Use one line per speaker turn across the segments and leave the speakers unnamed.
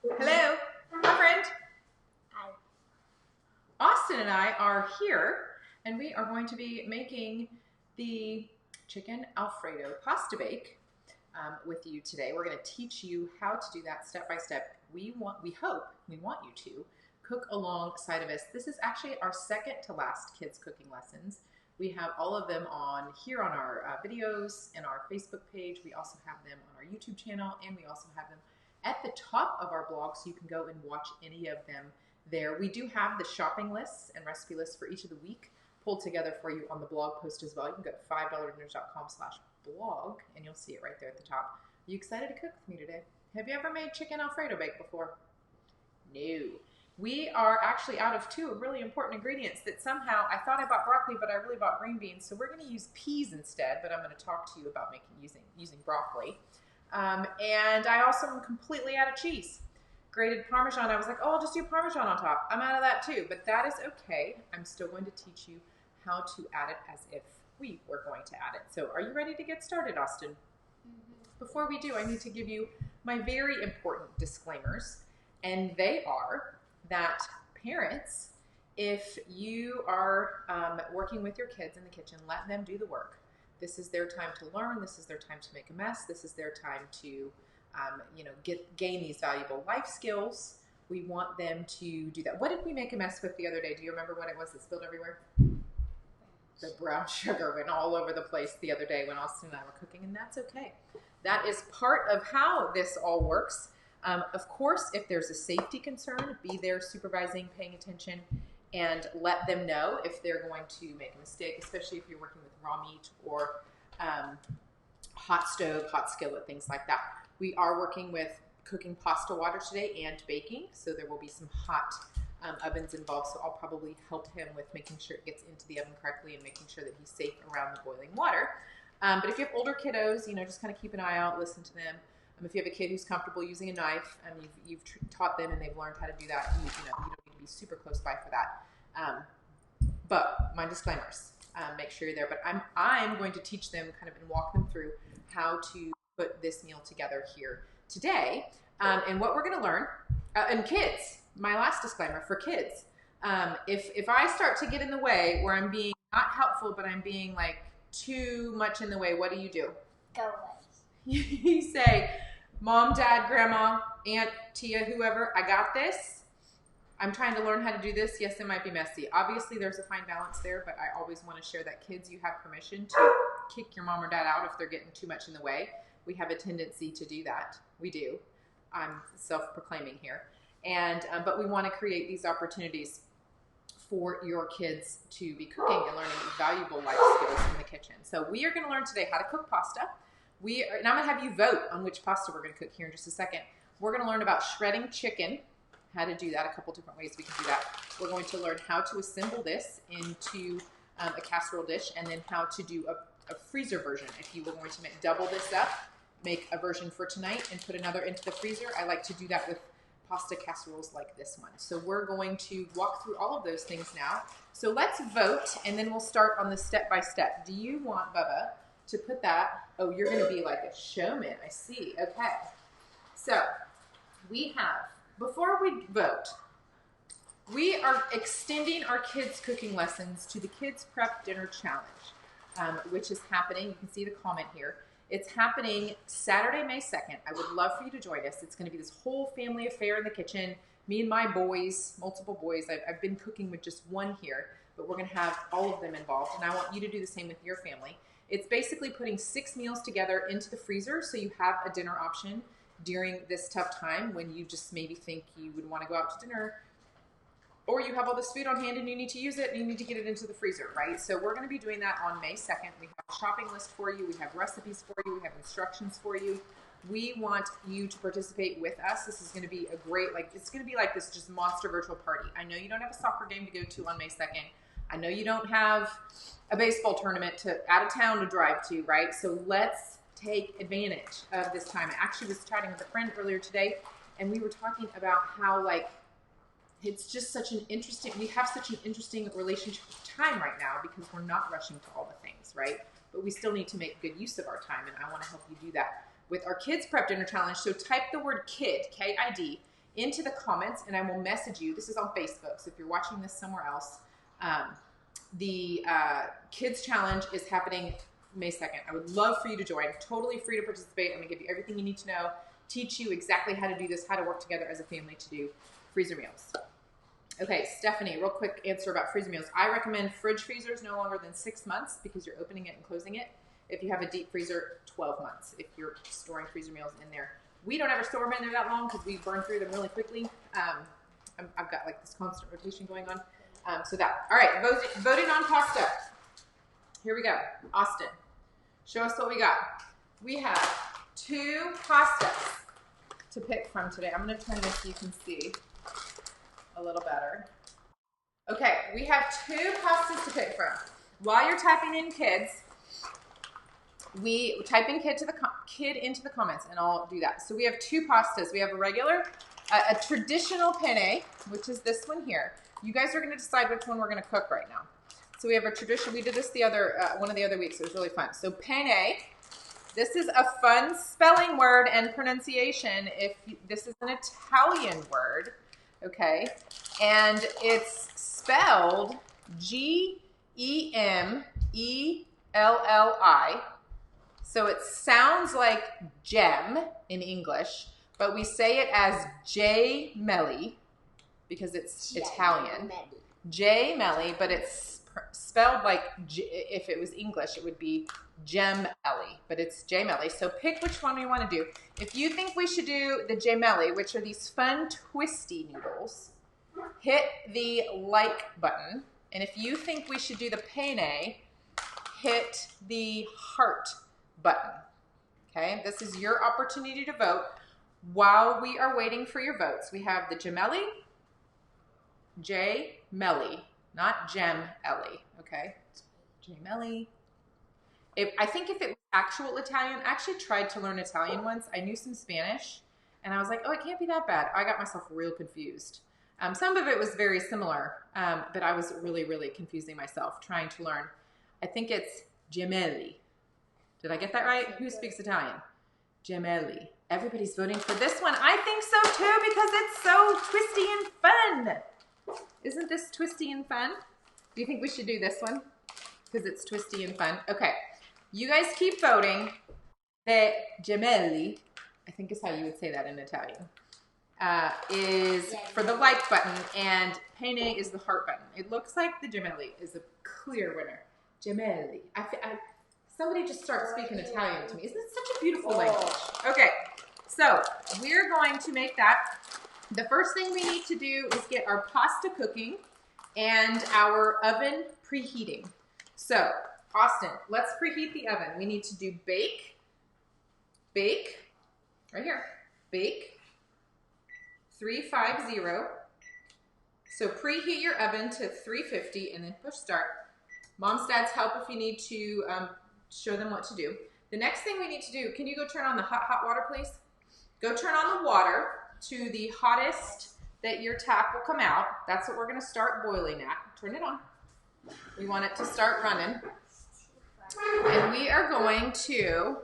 Hello, my friend.
Hi.
Austin and I are here, and we are going to be making the chicken Alfredo pasta bake with you today. We're going to teach you how to do that step by step. We want you to cook alongside of us. This is actually our second to last kids cooking lessons. We have all of them on here on our videos and our Facebook page. We also have them on our YouTube channel, and we also have them at the top of our blog, so you can go and watch any of them there. We do have the shopping lists and recipe lists for each of the week pulled together for you on the blog post as well. You can go to $5dinners.com/blog and you'll see it right there at the top. Are you excited to cook with me today? Have you ever made chicken Alfredo bake before? No. We are actually out of two really important ingredients that somehow, I thought I bought broccoli, but I really bought green beans, so we're going to use peas instead, but I'm going to talk to you about using broccoli. And I also am completely out of cheese. Grated Parmesan, I was like, oh, I'll just do Parmesan on top. I'm out of that too, but that is okay. I'm still going to teach you how to add it as if we were going to add it. So are you ready to get started, Austin? Before we do, I need to give you my very important disclaimers, and they are that parents, if you are working with your kids in the kitchen, let them do the work. This is their time to learn. This is their time to make a mess. This is their time to, gain these valuable life skills. We want them to do that. What did we make a mess with the other day? Do you remember what it was that spilled everywhere? The brown sugar went all over the place the other day when Austin and I were cooking, and that's okay. That is part of how this all works. Of course, if there's a safety concern, be there supervising, paying attention, and let them know if they're going to make a mistake, especially if you're working with raw meat or hot stove, hot skillet, things like that. We are working with cooking pasta water today and baking, so there will be some hot ovens involved, so I'll probably help him with making sure it gets into the oven correctly and making sure that he's safe around the boiling water. But if you have older kiddos, just kind of keep an eye out, listen to them. If you have a kid who's comfortable using a knife and you've taught them and they've learned how to do that, you don't need to be super close by for that. But my disclaimers, make sure you're there. But I'm going to teach them kind of and walk them through how to put this meal together here today. And what we're going to learn, and kids, my last disclaimer for kids, if I start to get in the way where I'm being not helpful, but I'm being like too much in the way, what do?
Go away.
You say, Mom, Dad, Grandma, Aunt, Tia, whoever, I got this. I'm trying to learn how to do this. Yes, it might be messy. Obviously, there's a fine balance there, but I always want to share that kids, you have permission to kick your mom or dad out if they're getting too much in the way. We have a tendency to do that. We do. I'm self-proclaiming here. But we want to create these opportunities for your kids to be cooking and learning valuable life skills in the kitchen. So we are going to learn today how to cook pasta. And I'm going to have you vote on which pasta we're going to cook here in just a second. We're going to learn about shredding chicken, how to do that, a couple different ways we can do that. We're going to learn how to assemble this into a casserole dish, and then how to do a freezer version. If you were going to double this up, make a version for tonight and put another into the freezer. I like to do that with pasta casseroles like this one. So we're going to walk through all of those things now. So let's vote, and then we'll start on the step-by-step. Do you want, Bubba, to put that? Oh, you're going to be like a showman. I see. Okay. So we have, before we vote, we are extending our kids' cooking lessons to the Kids Prep Dinner Challenge, which is happening. You can see the comment here. It's happening Saturday, May 2nd. I would love for you to join us. It's going to be this whole family affair in the kitchen. Me and my boys, multiple boys. I've been cooking with just one here, but we're going to have all of them involved, and I want you to do the same with your family. It's basically putting 6 meals together into the freezer so you have a dinner option during this tough time when you just maybe think you would want to go out to dinner, or you have all this food on hand and you need to use it and you need to get it into the freezer, right? So we're going to be doing that on May 2nd. We have a shopping list for you. We have recipes for you. We have instructions for you. We want you to participate with us. This is going to be a great, it's going to be like this just monster virtual party. I know you don't have a soccer game to go to on May 2nd. I know you don't have a baseball tournament out of town to drive to, right? So let's take advantage of this time. I actually was chatting with a friend earlier today, and we were talking about how it's just we have such an interesting relationship with time right now because we're not rushing to all the things, right? But we still need to make good use of our time, and I want to help you do that with our Kids Prep Dinner Challenge. So type the word KID, K-I-D, into the comments, and I will message you. This is on Facebook, so if you're watching this somewhere else, the Kids Challenge is happening May 2nd. I would love for you to join. Totally free to participate. I'm going to give you everything you need to know, teach you exactly how to do this, how to work together as a family to do freezer meals. Okay, Stephanie, real quick answer about freezer meals. I recommend fridge freezers no longer than 6 months because you're opening it and closing it. If you have a deep freezer, 12 months if you're storing freezer meals in there. We don't ever store them in there that long because we burn through them really quickly. I've got like this constant rotation going on. All right, voting on pasta. Here we go. Austin, show us what we got. We have 2 pastas to pick from today. I'm going to turn this so you can see a little better. Okay, we have 2 pastas to pick from. While you're typing in kids, we type in kid into the comments, and I'll do that. So we have 2 pastas. We have a regular, a traditional penne, which is this one here. You guys are going to decide which one we're going to cook right now. So we have a tradition. We did this the other one of the other weeks. It was really fun. So penne. This is a fun spelling word and pronunciation. This is an Italian word. Okay, and it's spelled Gemeli. So it sounds like gem in English, but we say it as Gemeli because it's Italian. Gemeli, but it's spelled like, if it was English, it would be Gemeli, but it's Gemeli. So pick which one we want to do. If you think we should do the Gemeli, which are these fun twisty noodles, hit the like button. And if you think we should do the penne, hit the heart button. Okay, this is your opportunity to vote. While we are waiting for your votes, we have the Gemeli, not Gem-Ellie, okay? Gemeli. I think if it was actual Italian, I actually tried to learn Italian once. I knew some Spanish, and I was like, oh, it can't be that bad. I got myself real confused. Some of it was very similar, but I was really, really confusing myself trying to learn. I think it's Gemeli. Did I get that right? Who speaks Italian? Gemeli. Everybody's voting for this one. I think so too because it's so twisty and fun. Isn't this twisty and fun? Do you think we should do this one? Because it's twisty and fun. Okay. You guys keep voting. The Gemeli, I think is how you would say that in Italian, is for the like button, and penne is the heart button. It looks like the Gemeli is a clear winner. Gemeli. Somebody just start speaking Italian to me. Isn't it such a beautiful language? Okay, so we're going to make that. The first thing we need to do is get our pasta cooking and our oven preheating. So, Austin, let's preheat the oven. We need to do bake, right here, bake, 350. So preheat your oven to 350 and then push start. Moms, dads, help if you need to show them what to do. The next thing we need to do, can you go turn on the hot water, please? Go turn on the water to the hottest that your tap will come out. That's what we're going to start boiling at. Turn it on. We want it to start running. And we are going to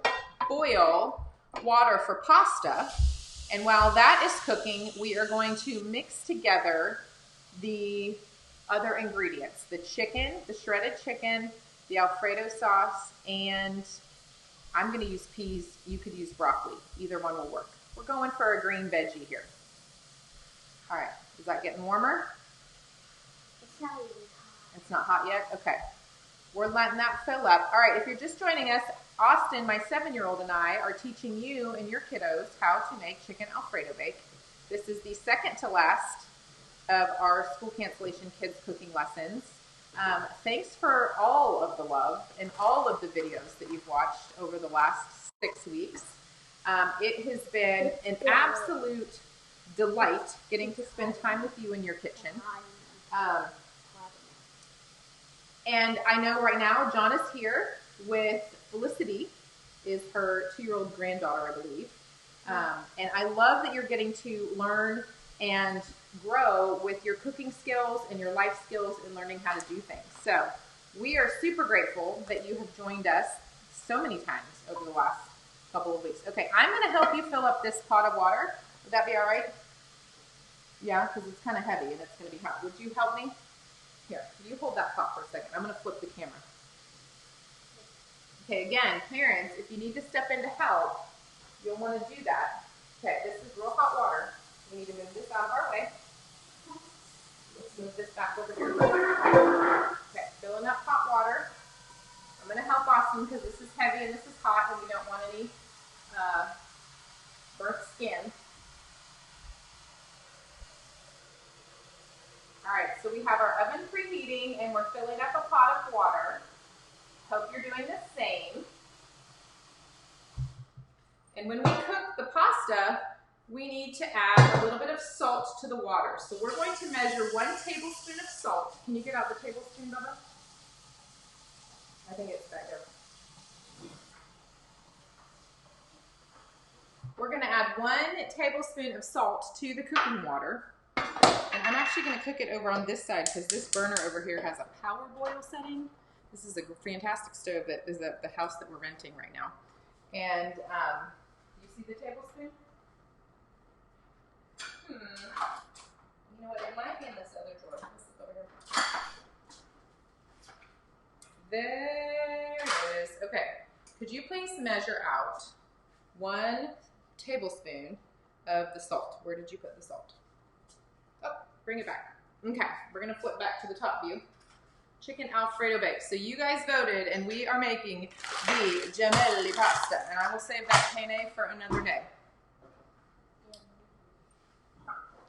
boil water for pasta. And while that is cooking, we are going to mix together the other ingredients. The chicken, the shredded chicken, the Alfredo sauce, and I'm going to use peas. You could use broccoli. Either one will work. We're going for a green veggie here. All right. Is that getting warmer?
It's not even hot.
It's not hot yet? Okay. We're letting that fill up. All right. If you're just joining us, Austin, my 7-year-old, and I are teaching you and your kiddos how to make chicken Alfredo bake. This is the second to last of our school cancellation kids cooking lessons. Thanks for all of the love and all of the videos that you've watched over the last 6 weeks. It has been an absolute delight getting to spend time with you in your kitchen. And I know right now John is here with Felicity, is her 2-year-old granddaughter, I believe. And I love that you're getting to learn and grow with your cooking skills and your life skills and learning how to do things. So we are super grateful that you have joined us so many times over the last couple of weeks. Okay, I'm going to help you fill up this pot of water. Would that be all right? Yeah, because it's kind of heavy and it's going to be hot. Would you help me? Here, you hold that pot for a second. I'm going to flip the camera. Okay, again, parents, if you need to step in to help, you'll want to do that. Okay, this is real hot water. We need to move this out of our way. Let's move this back over here. Okay, filling up hot water. I'm going to help Austin because this is heavy and this is hot and we don't want any burnt skin. All right, so we have our oven preheating and we're filling up a pot of water. Hope you're doing the same. And when we cook the pasta, we need to add a little bit of salt to the water. So we're going to measure 1 tablespoon of salt. Can you get out the tablespoon, Bubba? I think it's back there. We're going to add 1 tablespoon of salt to the cooking water. And I'm actually going to cook it over on this side because this burner over here has a power boil setting. This is a fantastic stove that is at the house that we're renting right now. And you see the tablespoon? You know what? It might be in this other drawer. This is over here. There it is. Okay. Could you please measure out 1 tablespoon of the salt? Where did you put the salt? Oh, bring it back. Okay, we're gonna flip back to the top view. Chicken Alfredo Bake. So you guys voted and we are making the gemelli pasta. And I will save that penne for another day.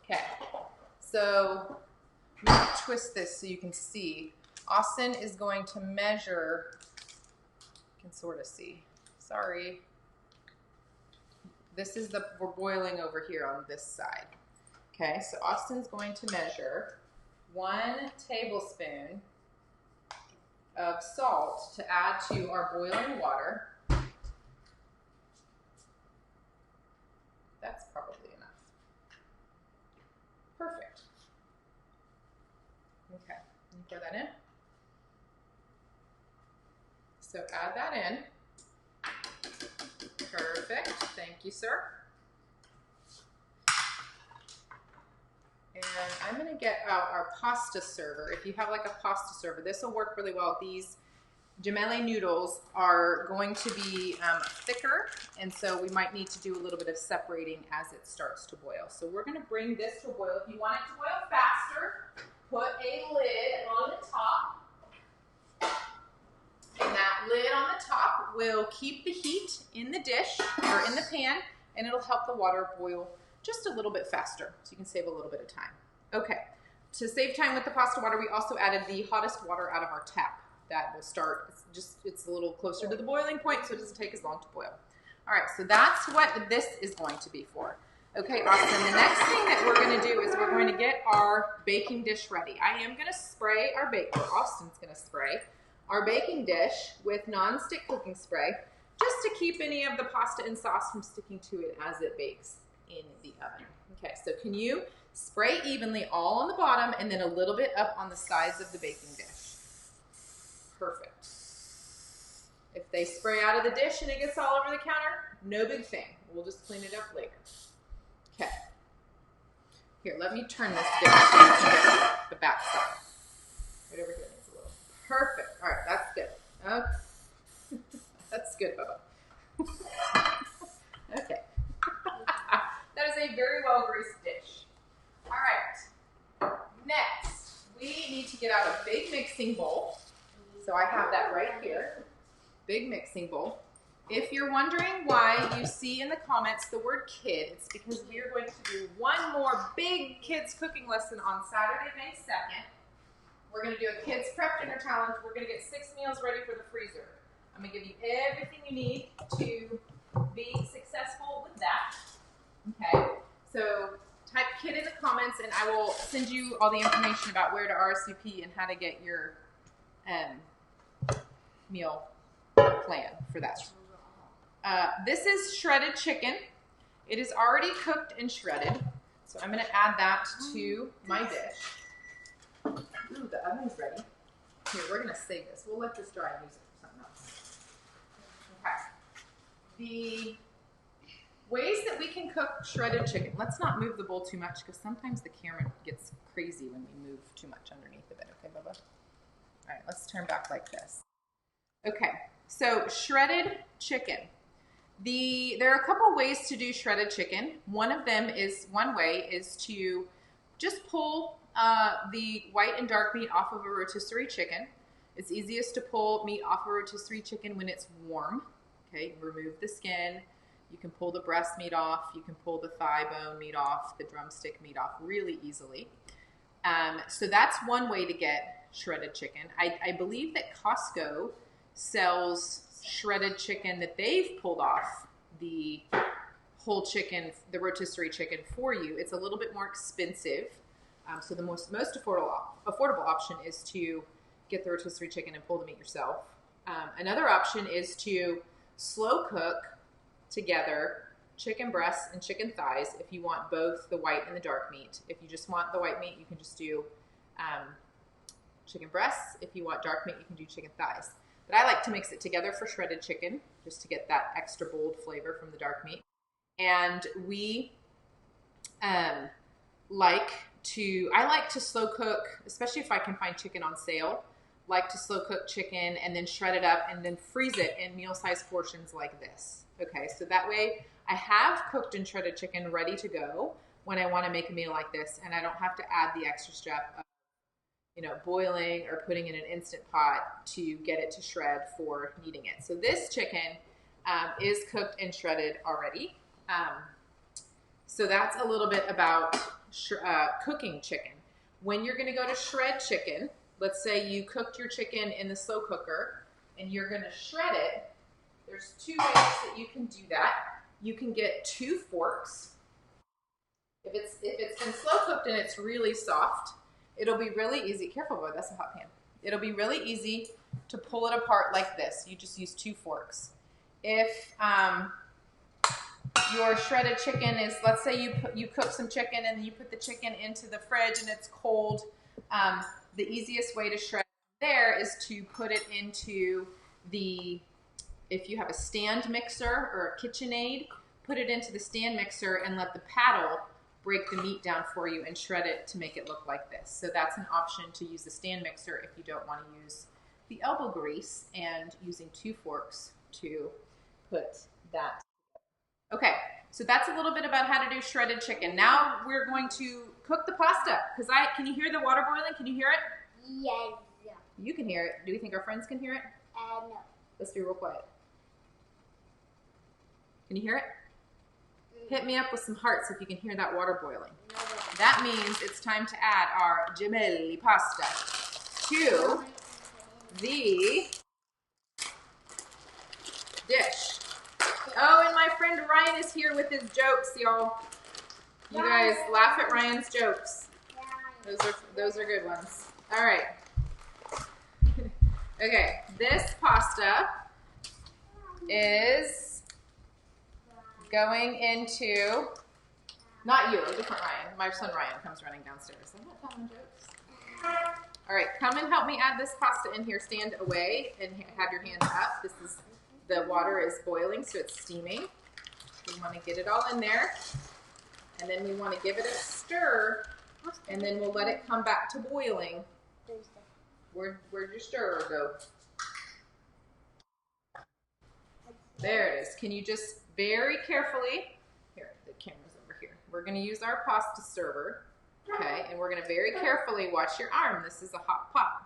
Okay, so I'm gonna twist this so you can see. Austin is going to measure, you can sort of see, sorry. This is we're boiling over here on this side. Okay, so Austin's going to measure 1 tablespoon of salt to add to our boiling water. That's probably enough. Perfect. Okay, you pour that in. So add that in. Perfect, thank you, sir. And I'm gonna get out our pasta server. If you have like a pasta server, this will work really well. These gemelli noodles are going to be thicker, and so we might need to do a little bit of separating as it starts to boil. So we're gonna bring this to a boil. If you want it to boil faster, put a lid on the top. And that lid on the top will keep the heat in the dish or in the pan, and it'll help the water boil just a little bit faster, so you can save a little bit of time. Okay, to save time with the pasta water, we also added the hottest water out of our tap. That will start, it's a little closer to the boiling point, so it doesn't take as long to boil. All right, so that's what this is going to be for. Okay, Austin, the next thing that we're gonna do is we're going to get our baking dish ready. I am gonna spray our Austin's gonna spray our baking dish with non-stick cooking spray, just to keep any of the pasta and sauce from sticking to it as it bakes in the oven. Okay, so can you spray evenly all on the bottom and then a little bit up on the sides of the baking dish? Perfect. If they spray out of the dish and it gets all over the counter, no big thing. We'll just clean it up later. Okay. Here, let me turn this dish so you can get the back side. Right over here. Perfect. All right, that's good. Okay. That's good, Bubba. Okay. That is a very well greased dish. All right. Next, we need to get out a big mixing bowl. So I have that right here. Big mixing bowl. If you're wondering why you see in the comments the word kid, it's because we are going to do one more big kids cooking lesson on Saturday, May 2nd. We're going to do a kids prep dinner challenge. We're going to get 6 meals ready for the freezer. I'm going to give you everything you need to be successful with that. Okay, so type kid in the comments and I will send you all the information about where to RSVP and how to get your meal plan for that. This is shredded chicken. It is already cooked and shredded. So I'm going to add that to my dish. Ooh, the oven's ready. Here, we're going to save this. We'll let this dry and use it for something else. Okay. Ways that we can cook shredded chicken. Let's not move the bowl too much because sometimes the camera gets crazy when we move too much underneath of it. Okay, Bubba? All right, let's turn back like this. Okay, so shredded chicken. There are a couple ways to do shredded chicken. One way is to just pull the white and dark meat off of a rotisserie chicken. It's easiest to pull meat off a rotisserie chicken when it's warm. Okay, remove the skin. You can pull the breast meat off. You can pull the thigh bone meat off, the drumstick meat off really easily. So that's one way to get shredded chicken. I believe that Costco sells shredded chicken that they've pulled off the whole chicken, the rotisserie chicken for you. It's a little bit more expensive. So the most affordable option is to get the rotisserie chicken and pull the meat yourself. Another option is to slow cook together chicken breasts and chicken thighs if you want both the white and the dark meat. If you just want the white meat, you can just do chicken breasts. If you want dark meat, you can do chicken thighs. But I like to mix it together for shredded chicken just to get that extra bold flavor from the dark meat. And I like to slow cook, especially if I can find chicken on sale, like to slow cook chicken and then shred it up and then freeze it in meal-sized portions like this. Okay, so that way I have cooked and shredded chicken ready to go when I want to make a meal like this, and I don't have to add the extra step of, boiling or putting in an instant pot to get it to shred for kneading it. So this chicken is cooked and shredded already. So that's a little bit about cooking chicken. When you're going to go to shred chicken, let's say you cooked your chicken in the slow cooker and you're going to shred it. There's two ways that you can do that. You can get 2 forks. If it's been slow cooked and it's really soft, it'll be really easy. Careful, boy, that's a hot pan. It'll be really easy to pull it apart like this. You just use 2 forks. If your shredded chicken is, let's say you cook some chicken and you put the chicken into the fridge and it's cold, the easiest way to shred there is to put it into if you have a stand mixer or a KitchenAid, put it into the stand mixer and let the paddle break the meat down for you and shred it to make it look like this. So that's an option to use the stand mixer if you don't want to use the elbow grease and using 2 forks to put that. Okay, so that's a little bit about how to do shredded chicken. Now we're going to cook the pasta. Can you hear the water boiling? Can you hear it?
Yes.
You can hear it. Do we think our friends can hear it?
No.
Let's be real quiet. Can you hear it? Hit me up with some hearts if you can hear that water boiling.
No.
That means it's time to add our gemelli pasta to the dish. Oh, and my friend Ryan is here with his jokes, y'all. You guys laugh at Ryan's jokes. Those are good ones. All right. Okay, this pasta is going into, not you, a different Ryan. My son Ryan comes running downstairs. I'm not telling jokes. All right, come and help me add this pasta in here. Stand away and have your hands up. The water is boiling, so it's steaming. We want to get it all in there. And then we want to give it a stir, and then we'll let it come back to boiling. Where'd your stirrer go? There it is. Can you just very carefully, here, the camera's over here. We're going to use our pasta stirrer, okay? And we're going to very carefully, watch your arm. This is a hot pot.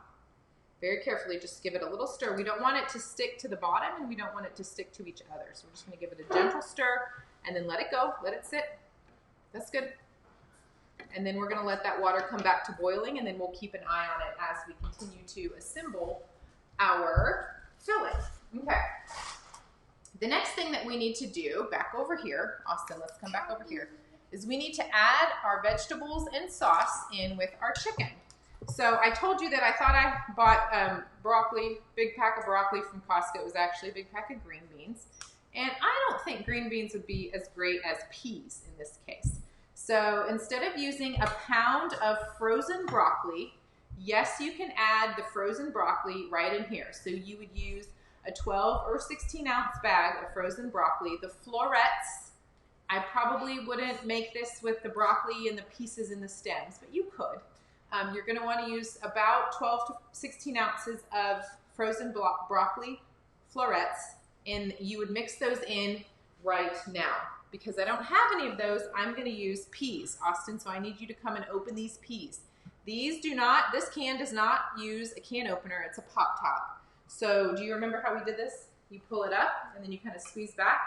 Very carefully, just give it a little stir. We don't want it to stick to the bottom, and we don't want it to stick to each other. So we're just going to give it a gentle stir, and then let it go. Let it sit. That's good. And then we're going to let that water come back to boiling, and then we'll keep an eye on it as we continue to assemble our filling. Okay. The next thing that we need to do, back over here, Austin, let's come back over here, is we need to add our vegetables and sauce in with our chicken. So I told you that I thought I bought broccoli, big pack of broccoli from Costco. It was actually a big pack of green beans. And I don't think green beans would be as great as peas in this case. So instead of using a pound of frozen broccoli, yes, you can add the frozen broccoli right in here. So you would use a 12 or 16 ounce bag of frozen broccoli. The florets I probably wouldn't make this with the broccoli and the pieces and the stems, but you could. You're going to want to use about 12 to 16 ounces of frozen broccoli florets, and you would mix those in right now. Because I don't have any of those, I'm going to use peas, Austin, so I need you to come and open these peas. This can does not use a can opener, it's a pop top. So do you remember how we did this? You pull it up and then you kind of squeeze back.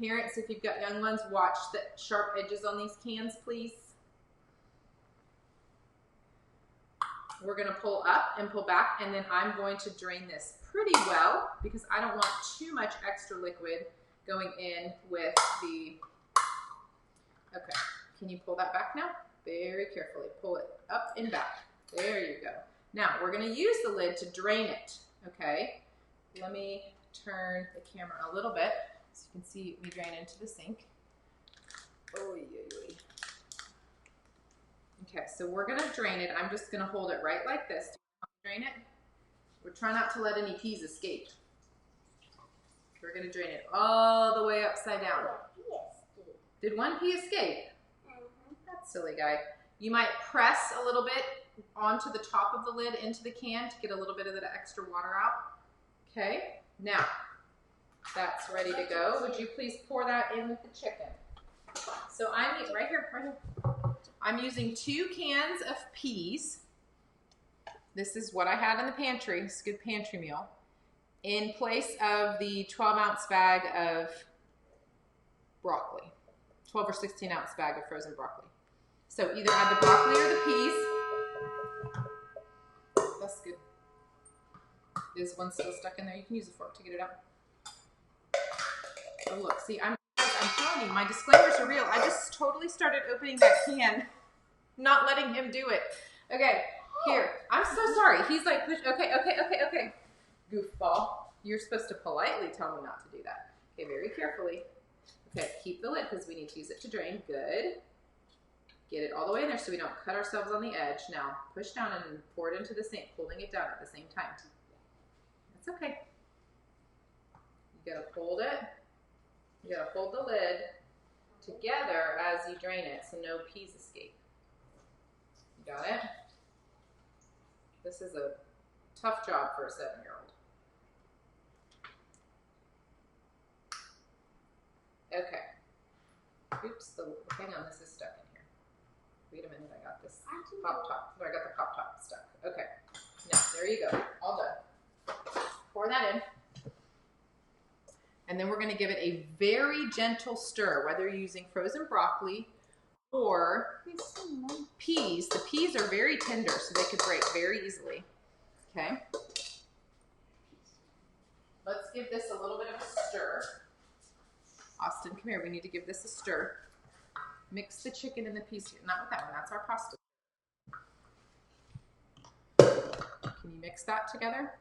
Parents, if you've got young ones, watch the sharp edges on these cans, please. We're going to pull up and pull back, and then I'm going to drain this pretty well because I don't want too much extra liquid going in with the, okay, can you pull that back now? Very carefully, pull it up and back. There you go. Now, we're going to use the lid to drain it, okay? Let me turn the camera a little bit so you can see me drain into the sink. Oy, oy, oy. Okay, so we're going to drain it. I'm just going to hold it right like this. Drain it. We're trying not to let any peas escape. We're going to drain it all the way upside down. Did one pea escape? That silly guy. You might press a little bit onto the top of the lid into the can to get a little bit of that extra water out. Okay, now that's ready to go. Would you please pour that in with the chicken? So I'm right here. I'm using 2 cans of peas. This is what I had in the pantry. It's a good pantry meal. In place of the 12-ounce bag of broccoli. 12 or 16-ounce bag of frozen broccoli. So either add the broccoli or the peas. That's good. There's one still stuck in there. You can use a fork to get it out. Oh look, see, I'm telling you, my disclaimers are real. I just totally started opening that can, not letting him do it. Okay, here. I'm so sorry. He's like, okay. Goofball. You're supposed to politely tell me not to do that. Okay, very carefully. Okay, keep the lid because we need to use it to drain. Good. Get it all the way in there so we don't cut ourselves on the edge. Now, push down and pour it into the sink, holding it down at the same time. That's okay. You gotta hold it. You gotta hold the lid together as you drain it so no peas escape. You got it? This is a tough job for a 7-year-old. Okay. Oops, hang on, this is stuck in here. Wait a minute, I got this pop top. I got the pop top stuck. Okay. Now, there you go. All done. Pour that in. And then we're going to give it a very gentle stir, whether you're using frozen broccoli or peas. The peas are very tender, so they could break very easily. Okay. Let's give this a little bit of a stir. Austin, come here. We need to give this a stir. Mix the chicken and the peas here. Not with that one. That's our pasta. Can you mix that together?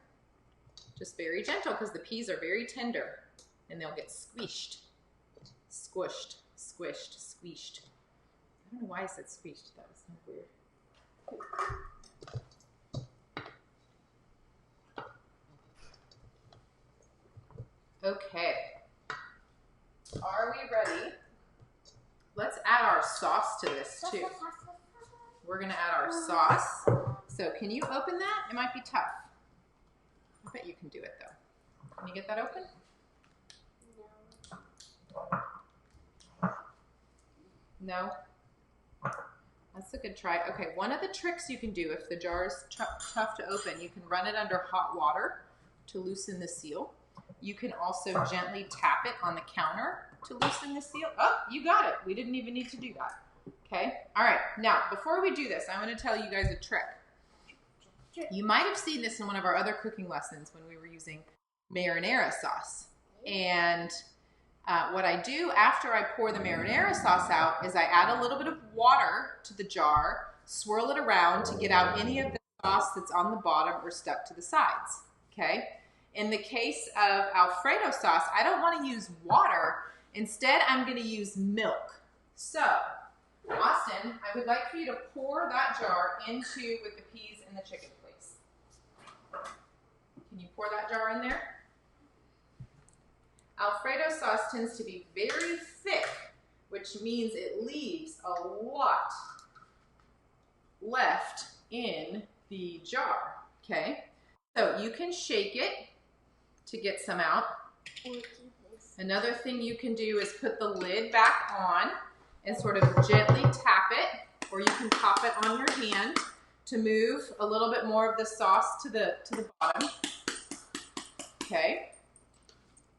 Just very gentle because the peas are very tender and they'll get squished. Squished, squished, squeezed. I don't know why I said squeezed. That was kind of weird. Okay. Are we ready? Let's add our sauce to this too. We're going to add our sauce. So can you open that? It might be tough. I bet you can do it though. Can you get that open? No? That's a good try. Okay, one of the tricks you can do if the jar is tough to open, you can run it under hot water to loosen the seal. You can also gently tap it on the counter to loosen the seal. Oh, you got it. We didn't even need to do that. Okay. All right. Now, before we do this, I'm going to tell you guys a trick. You might have seen this in one of our other cooking lessons when we were using marinara sauce. And what I do after I pour the marinara sauce out is I add a little bit of water to the jar, swirl it around to get out any of the sauce that's on the bottom or stuck to the sides. Okay. In the case of Alfredo sauce, I don't want to use water. Instead, I'm going to use milk. So, Austin, I would like for you to pour that jar into with the peas and the chicken, please. Can you pour that jar in there? Alfredo sauce tends to be very thick which means it leaves a lot left in the jar, okay? So you can shake it to get some out. Another thing you can do is put the lid back on and sort of gently tap it, or you can pop it on your hand to move a little bit more of the sauce to the bottom, okay?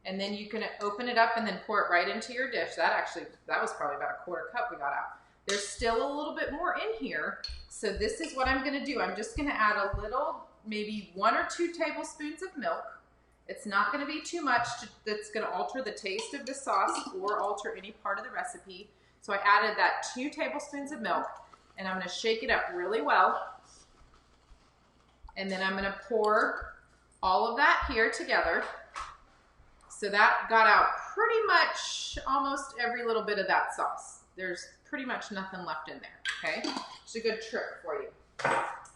And then you can open it up and then pour it right into your dish. That was probably about a quarter cup we got out. There's still a little bit more in here. So this is what I'm gonna do. I'm just gonna add a little, maybe 1 or 2 tablespoons of milk. It's not gonna be too much that's gonna alter the taste of the sauce or alter any part of the recipe. So I added that 2 tablespoons of milk, and I'm gonna shake it up really well. And then I'm gonna pour all of that here together. So that got out pretty much almost every little bit of that sauce. There's pretty much nothing left in there, okay? It's a good trick for you.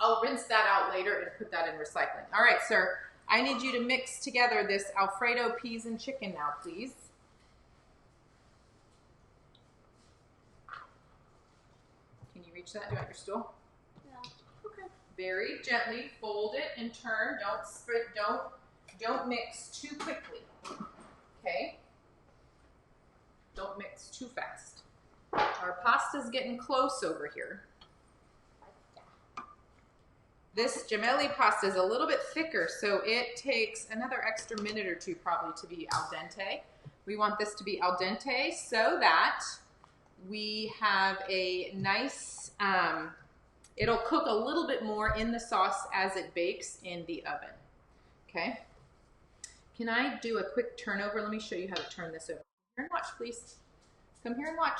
I'll rinse that out later and put that in recycling. All right, sir, I need you to mix together this Alfredo peas and chicken now, please. Can you reach that? Do you want your stool?
No.
Okay. Very gently fold it and turn. Don't spread, don't mix too quickly. Okay? Don't mix too fast. Our pasta's getting close over here. This gemelli pasta is a little bit thicker, so it takes another extra minute or 2 probably to be al dente. We want this to be al dente so that we have a nice, it'll cook a little bit more in the sauce as it bakes in the oven. Okay? Can I do a quick turnover? Let me show you how to turn this over. Come here and watch, please. Come here and watch.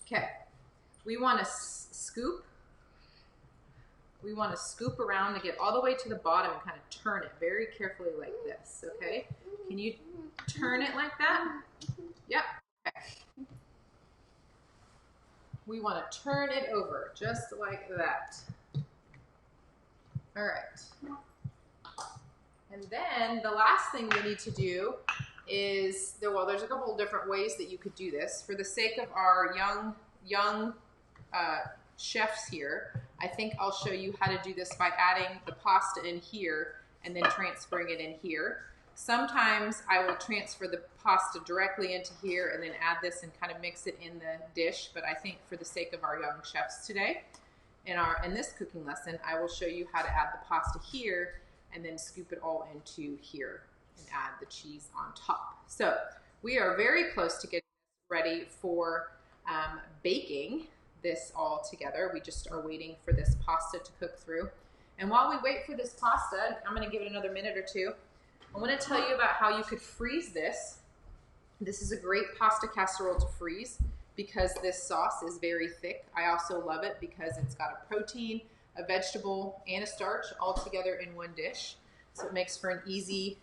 Okay. We want to scoop. We want to scoop around to get all the way to the bottom and kind of turn it very carefully like this, okay? Can you turn it like that? Yep. Okay. We want to turn it over just like that. All right. And then the last thing we need to do is, well, there's a couple of different ways that you could do this. For the sake of our young chefs here, I think I'll show you how to do this by adding the pasta in here and then transferring it in here. Sometimes I will transfer the pasta directly into here and then add this and kind of mix it in the dish, but I think for the sake of our young chefs today, in this cooking lesson, I will show you how to add the pasta here and then scoop it all into here and add the cheese on top. So we are very close to getting ready for baking this all together. We just are waiting for this pasta to cook through. And while we wait for this pasta, I'm gonna give it another minute or 2. I wanna tell you about how you could freeze this. This is a great pasta casserole to freeze because this sauce is very thick. I also love it because it's got a protein, a vegetable, and a starch all together in one dish. So it makes for an easy,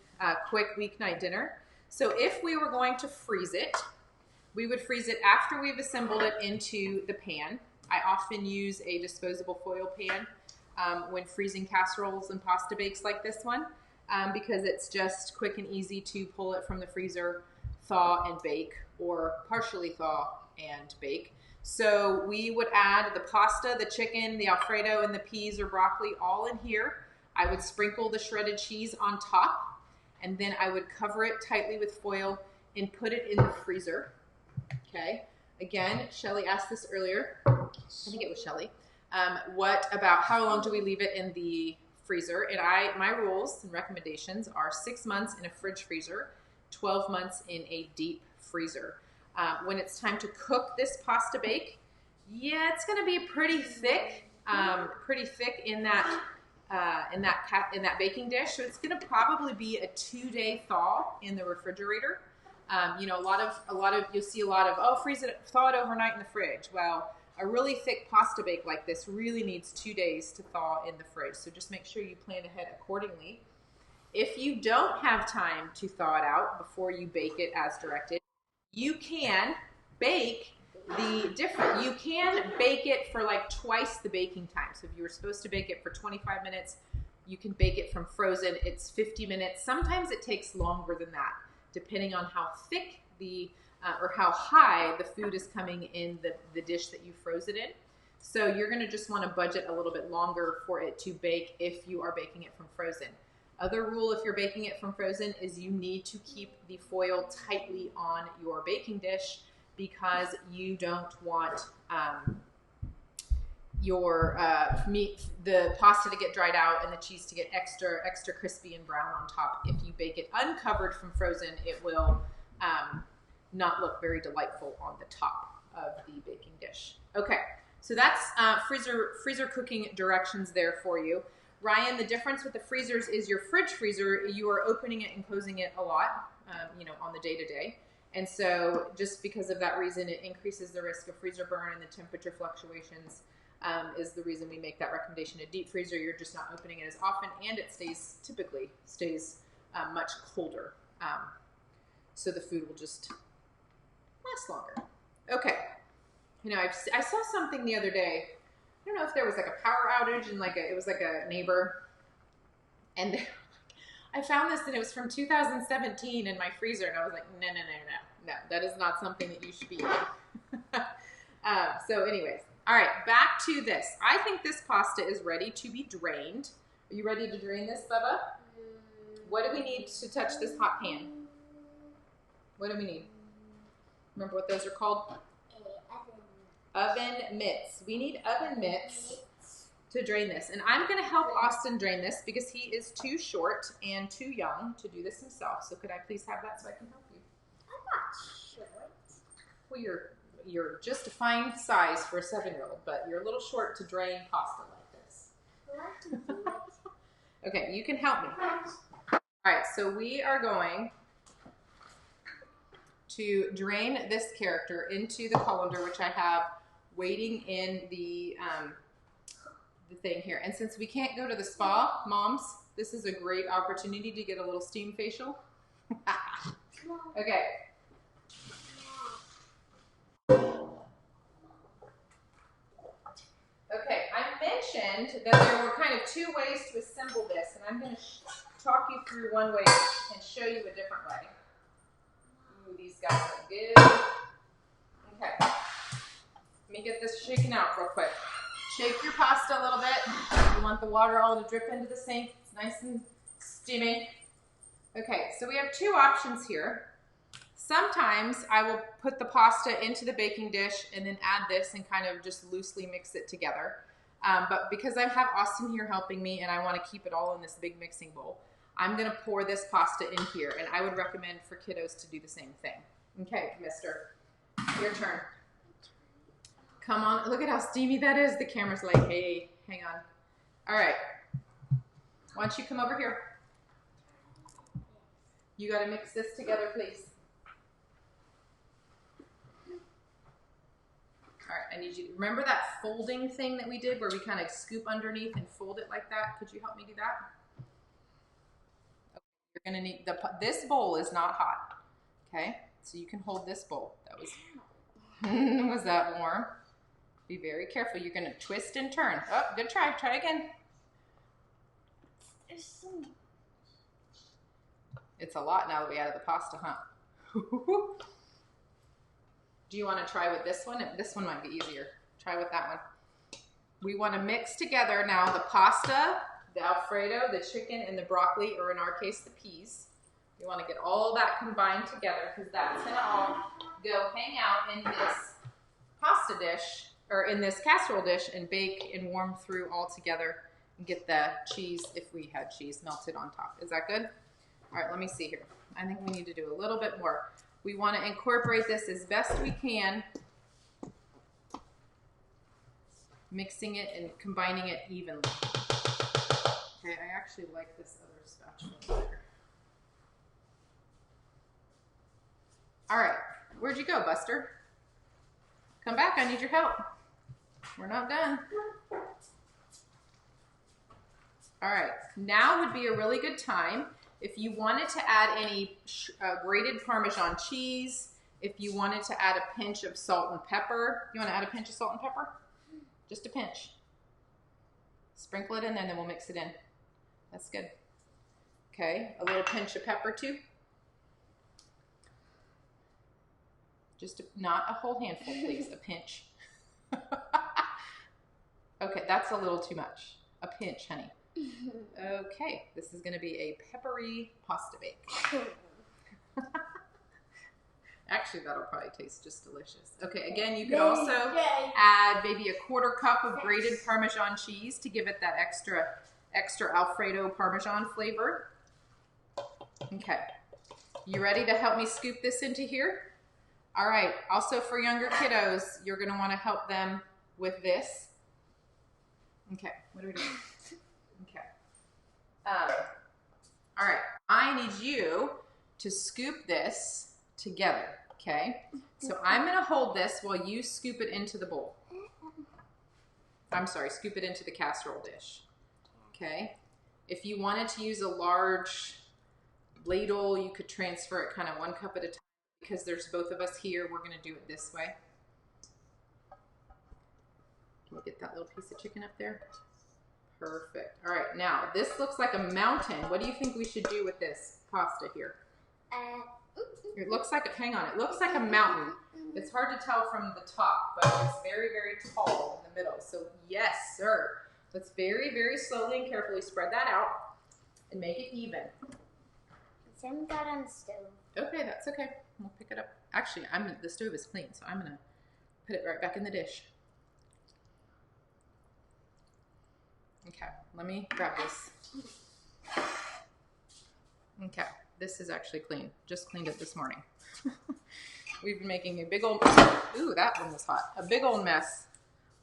quick weeknight dinner. So if we were going to freeze it, we would freeze it after we've assembled it into the pan. I often use a disposable foil pan when freezing casseroles and pasta bakes like this one because it's just quick and easy to pull it from the freezer, thaw and bake, or partially thaw and bake. So we would add the pasta, the chicken, the Alfredo, and the peas or broccoli all in here. I would sprinkle the shredded cheese on top, and then I would cover it tightly with foil and put it in the freezer. Okay. Again, Shelly asked this earlier. I think it was Shelly. What about how long do we leave it in the freezer? And my rules and recommendations are 6 months in a fridge freezer, 12 months in a deep freezer. When it's time to cook this pasta bake, yeah, it's going to be pretty thick in that baking dish. So it's going to probably be a 2-day thaw in the refrigerator. You know, you'll see a lot of, oh, thaw it overnight in the fridge. Well, a really thick pasta bake like this really needs 2 days to thaw in the fridge. So just make sure you plan ahead accordingly. If you don't have time to thaw it out before you bake it as directed, you can bake you can bake it for like twice the baking time. So if you were supposed to bake it for 25 minutes, you can bake it from frozen. It's 50 minutes. Sometimes it takes longer than that, depending on how thick the or how high the food is coming in the dish that you froze it in. So you're going to just want to budget a little bit longer for it to bake if you are baking it from frozen. Other rule if you're baking it from frozen is you need to keep the foil tightly on your baking dish because you don't want your the pasta to get dried out and the cheese to get extra crispy and brown on top. If you bake it uncovered from frozen, it will not look very delightful on the top of the baking dish. Okay, so that's freezer cooking directions there for you. Ryan, the difference with the freezers is your fridge freezer, you are opening it and closing it a lot, on the day-to-day. And so just because of that reason, it increases the risk of freezer burn, and the temperature fluctuations is the reason we make that recommendation. A deep freezer, you're just not opening it as often, and it typically stays much colder. So the food will just last longer. Okay. I saw something the other day. I don't know if there was like a power outage and it was like a neighbor, and I found this and it was from 2017 in my freezer, and I was like, no, that is not something that you should be eating. So anyways, all right, back to this. I think this pasta is ready to be drained. Are you ready to drain this, Bubba? What do we need to touch this hot pan? What do we need? Remember what those are called? Oven mitts. We need oven mitts to drain this. And I'm going to help Austin drain this because he is too short and too young to do this himself. So could I please have that so I can help you?
I'm not short.
Well, you're just a fine size for a 7-year-old, but you're a little short to drain pasta like this.
Well, I can do it.
Okay, you can help me. All right, so we are going to drain this character into the colander, which I have waiting in the thing here. And since we can't go to the spa, moms, this is a great opportunity to get a little steam facial. Okay. Okay, I mentioned that there were kind of 2 ways to assemble this, and I'm going to talk you through one way and show you a different way. Ooh, these guys are good. Okay. Let me get this shaken out real quick. Shake your pasta a little bit. You want the water all to drip into the sink. It's nice and steamy. Okay, so we have 2 options here. Sometimes I will put the pasta into the baking dish and then add this and kind of just loosely mix it together. But because I have Austin here helping me and I want to keep it all in this big mixing bowl, I'm going to pour this pasta in here, and I would recommend for kiddos to do the same thing. Okay, mister, your turn. Come on, look at how steamy that is. The camera's like, hey, hang on. All right, why don't you come over here? You got to mix this together, please. All right, I need you to remember that folding thing that we did where we kind of scoop underneath and fold it like that. Could you help me do that? Okay, you're gonna need this bowl is not hot. Okay, so you can hold this bowl. That was that warm? Be very careful. You're gonna twist and turn. Oh, good try. Try again. It's a lot now that we added the pasta, huh? Do you want to try with this one? This one might be easier. Try with that one. We want to mix together now the pasta, the Alfredo, the chicken, and the broccoli, or in our case, the peas. We want to get all that combined together because that's going to all go hang out in this pasta dish, or in this casserole dish, and bake and warm through all together and get the cheese, if we had cheese, melted on top. Is that good? All right, let me see here. I think we need to do a little bit more. We want to incorporate this as best we can, mixing it and combining it evenly. Okay, I actually like this other spatula better. All right, where'd you go, Buster? Come back, I need your help. We're not done. All right, now would be a really good time if you wanted to add any grated Parmesan cheese, if you wanted to add a pinch of salt and pepper. You want to add a pinch of salt and pepper? Just a pinch. Sprinkle it in there, and then we'll mix it in. That's good. Okay, a little pinch of pepper too. Just not a whole handful, please. A pinch. Okay, that's a little too much. A pinch, honey. Okay, this is going to be a peppery pasta bake. Actually, that'll probably taste just delicious. Okay, again, you could also add maybe a 1/4 cup of grated Parmesan cheese to give it that extra Alfredo Parmesan flavor. Okay, you ready to help me scoop this into here? All right, also for younger kiddos, you're gonna wanna help them with this. Okay, what are we doing? Okay. All right, I need you to scoop this together, okay? So I'm gonna hold this while you scoop it into the bowl. I'm sorry, scoop it into the casserole dish, okay? If you wanted to use a large ladle, you could transfer it kind of 1 cup at a time. Because there's both of us here, we're gonna do it this way. Can we get that little piece of chicken up there? Perfect. All right, now this looks like a mountain. What do you think we should do with this pasta here? It looks like, hang on, it looks like a mountain. It's hard to tell from the top, but it's very, very tall in the middle. So yes, sir. Let's very, very slowly and carefully spread that out and make it even.
Some got on the stove.
Okay, that's okay. We'll pick it up. Actually, the stove is clean, so I'm gonna put it right back in the dish. Okay, let me grab this. Okay, this is actually clean. Just cleaned it this morning. We've been making a big old, ooh, that one was hot. A big old mess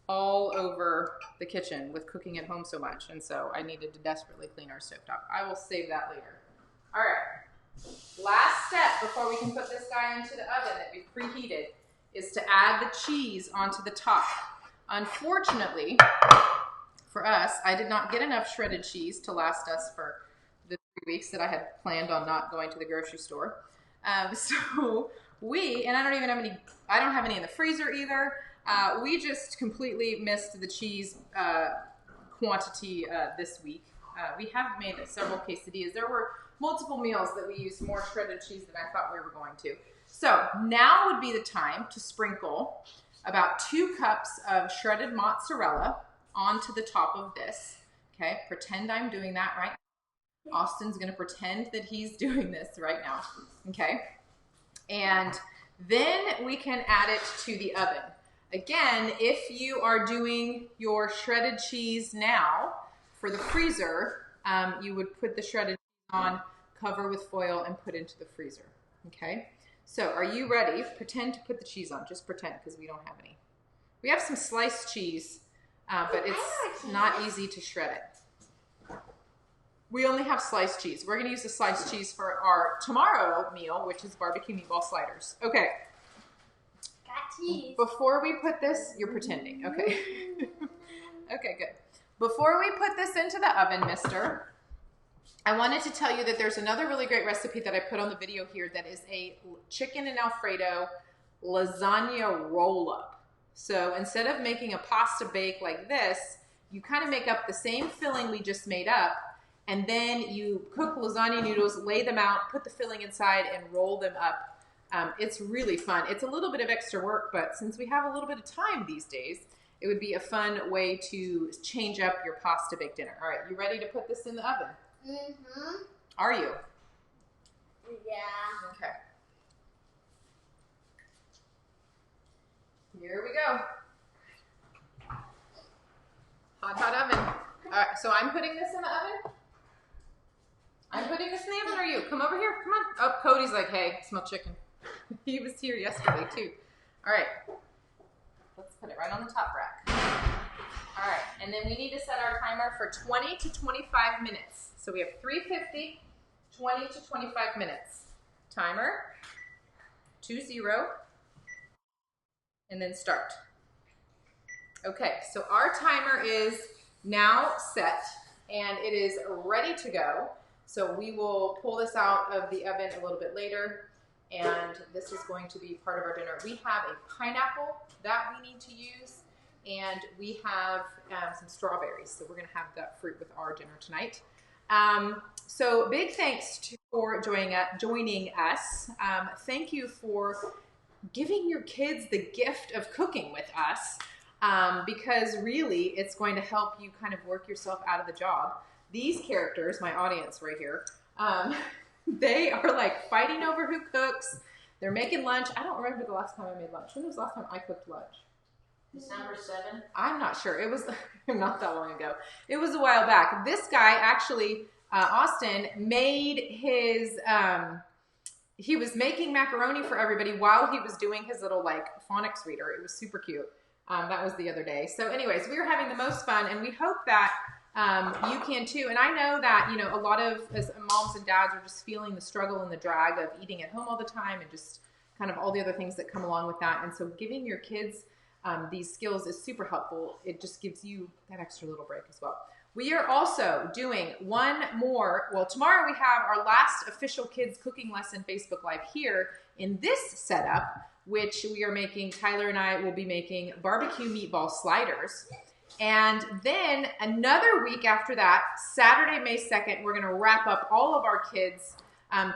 all over the kitchen with cooking at home so much, and so I needed to desperately clean our stovetop. I will save that later. All right. Last step before we can put this guy into the oven that we've preheated is to add the cheese onto the top. Unfortunately, for us, I did not get enough shredded cheese to last us for the 3 weeks that I had planned on not going to the grocery store. So and I don't even have any, I don't have any in the freezer either. We just completely missed the cheese quantity this week. We have made several quesadillas. There were multiple meals that we used more shredded cheese than I thought we were going to. So now would be the time to sprinkle about 2 cups of shredded mozzarella onto the top of this. Okay, pretend I'm doing that right now. Austin's gonna pretend that he's doing this right now. Okay, and then we can add it to the oven. Again, if you are doing your shredded cheese now for the freezer, you would put the shredded cheese on, cover with foil, and put into the freezer. Okay, so are you ready? Pretend to put the cheese on. Just pretend, because we don't have any. We have some sliced cheese, but it's not easy to shred it. We only have sliced cheese. We're going to use the sliced cheese for our tomorrow meal, which is Bbq Meatball Sliders. Okay.
Got cheese.
Before we put this, you're pretending. Okay. Okay, good. Before we put this into the oven, mister, I wanted to tell you that there's another really great recipe that I put on the video here that is a chicken and Alfredo lasagna roll-up. So instead of making a pasta bake like this, you kind of make up the same filling we just made up, and then you cook lasagna noodles, lay them out, put the filling inside, and roll them up. It's really fun. It's a little bit of extra work, but since we have a little bit of time these days, it would be a fun way to change up your pasta bake dinner. All right, you ready to put this in the oven?
Mm-hmm.
Are you?
Yeah.
Okay. Here we go. Hot, hot oven. All right, so I'm putting this in the oven. I'm putting this in the oven, or you? Come over here, come on. Oh, Cody's like, hey, I smell chicken. He was here yesterday too. All right, let's put it right on the top rack. All right, and then we need to set our timer for 20 to 25 minutes. So we have 350, 20 to 25 minutes. Timer, 20, and then start. Okay, so our timer is now set, and it is ready to go. So we will pull this out of the oven a little bit later, and this is going to be part of our dinner. We have a pineapple that we need to use, and we have some strawberries. So we're gonna have that fruit with our dinner tonight. So big thanks for joining us. Thank you for giving your kids the gift of cooking with us, because really it's going to help you kind of work yourself out of the job. These characters, my audience right here, they are like fighting over who cooks. They're making lunch. I don't remember the last time I made lunch. When was the last time I cooked lunch?
December 7th?
I'm not sure. It was not that long ago. It was a while back. This guy actually, Austin, made his, he was making macaroni for everybody while he was doing his little like phonics reader. It was super cute. That was the other day. So anyways, we were having the most fun, and we hope that you can too. And I know that, you know, a lot of as moms and dads are just feeling the struggle and the drag of eating at home all the time and just kind of all the other things that come along with that. And so giving your kids these skills is super helpful. It just gives you that extra little break as well. We are also doing one more. Well, tomorrow we have our last official kids cooking lesson Facebook Live here in this setup, which we are making. Tyler and I will be making barbecue meatball sliders. And then another week after that, Saturday, May 2nd, we're going to wrap up all of our kids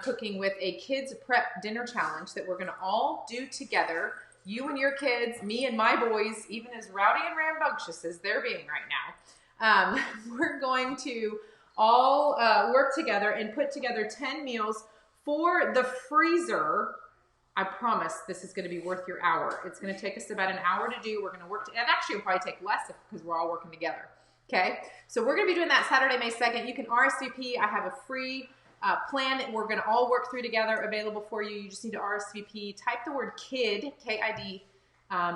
cooking with a kids prep dinner challenge that we're going to all do together. You and your kids, me and my boys, even as rowdy and rambunctious as they're being right now. We're going to all work together and put together 10 meals for the freezer. I promise this is going to be worth your hour. It's going to take us about an hour to do. We're going to work, and actually it'll probably take less because we're all working together. Okay, so we're going to be doing that Saturday, May 2nd. You can RSVP. I have a free plan that we're going to all work through together available for you. You just need to RSVP. Type the word KID, K-I-D,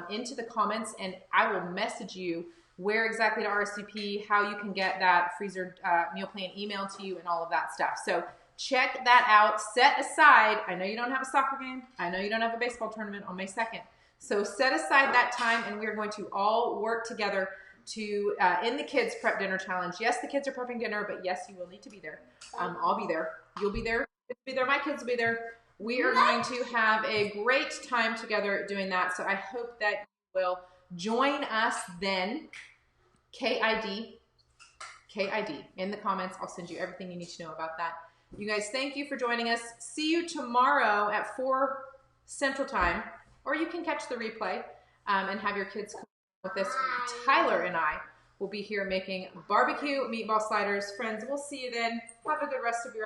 into the comments, and I will message you where exactly to RSVP, how you can get that freezer meal plan emailed to you, and all of that stuff. So check that out. Set aside, I know you don't have a soccer game. I know you don't have a baseball tournament on May 2nd. So set aside that time, and we're going to all work together to in the kids prep dinner challenge. Yes, the kids are prepping dinner, but yes, you will need to be there. I'll be there. You'll be there. You'll be there. My kids will be there. We are going to have a great time together doing that. So I hope that you will join us then. KID in the comments. I'll send you everything you need to know about that. You guys, thank you for joining us. See you tomorrow at 4 Central Time, or you can catch the replay and have your kids cook with us. Tyler and I will be here making barbecue meatball sliders. Friends, we'll see you then. Have a good rest of your